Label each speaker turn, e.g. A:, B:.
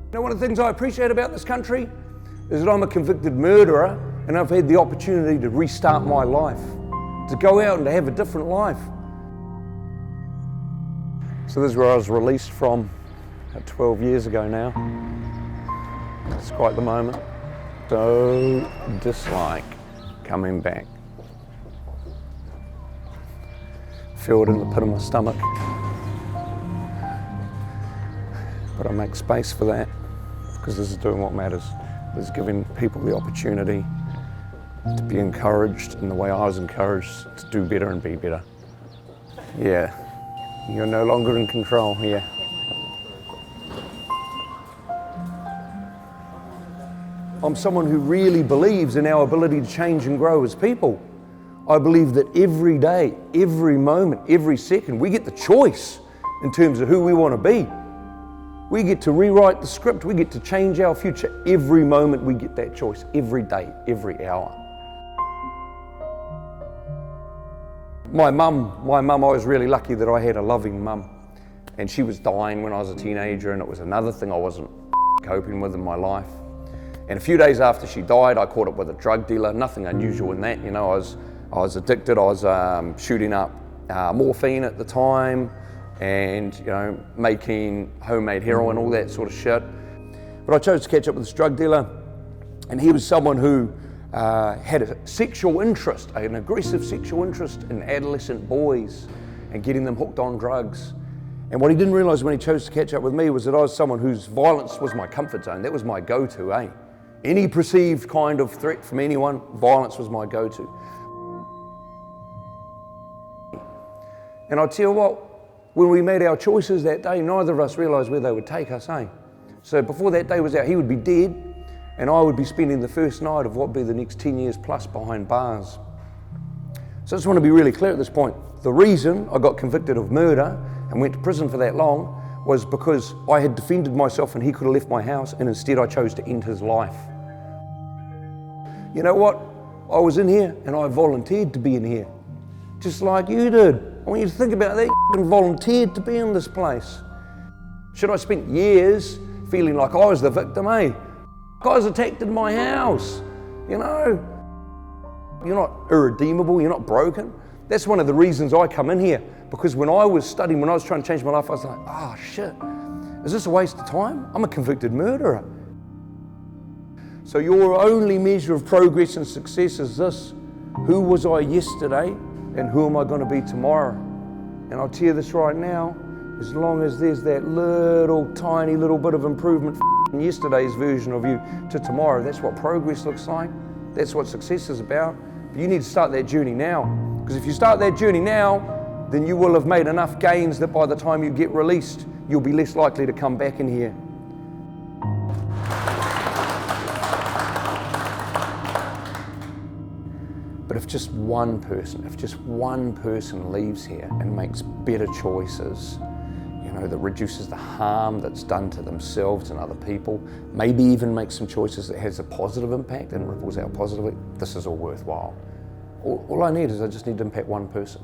A: You know, one of the things I appreciate about this country is that I'm a convicted murderer and I've had the opportunity to restart my life, to go out and to have a different life. So this is where I was released from 12 years ago now. It's quite the moment. So dislike coming back. Feel it in the pit of my stomach. But I make space for that because this is doing what matters. This is giving people the opportunity to be encouraged in the way I was encouraged to do better and be better. Yeah, you're no longer in control here. I'm someone who really believes in our ability to change and grow as people. I believe that every day, every moment, every second, we get the choice in terms of who we want to be. We get to rewrite the script, we get to change our future. Every moment we get that choice, every day, every hour. My mum, I was really lucky that I had a loving mum. And she was dying when I was a teenager, and it was another thing I wasn't coping with in my life. And a few days after she died, I caught up with a drug dealer. Nothing unusual in that, you know. I was addicted. I was shooting up morphine at the time, and you know, making homemade heroin, all that sort of shit. But I chose to catch up with this drug dealer, and he was someone who had a sexual interest, an aggressive sexual interest in adolescent boys and getting them hooked on drugs. And what he didn't realize when he chose to catch up with me was that I was someone whose violence was my comfort zone. That was my go-to, eh? Any perceived kind of threat from anyone, violence was my go-to. And I'll tell you what, when we made our choices that day, neither of us realized where they would take us, eh? So before that day was out, he would be dead, and I would be spending the first night of what would be the next 10 years plus behind bars. So I just want to be really clear at this point. The reason I got convicted of murder and went to prison for that long was because I had defended myself and he could have left my house, and instead I chose to end his life. You know what? I was in here and I volunteered to be in here, just like you did. I want you to think about that. You volunteered to be in this place. Should I spent years feeling like I was the victim, eh? Guys attacked in my house, you know? You're not irredeemable, you're not broken. That's one of the reasons I come in here, because when I was studying, when I was trying to change my life, I was like, oh shit, is this a waste of time? I'm a convicted murderer. So your only measure of progress and success is this: who was I yesterday and who am I going to be tomorrow? And I'll tell you this right now, as long as there's that little tiny little bit of improvement from yesterday's version of you to tomorrow, that's what progress looks like. That's what success is about. But you need to start that journey now, because if you start that journey now, then you will have made enough gains that by the time you get released, you'll be less likely to come back in here. But if just one person leaves here and makes better choices, you know, that reduces the harm that's done to themselves and other people, maybe even makes some choices that has a positive impact and ripples out positively, this is all worthwhile. All I need is I just need to impact one person.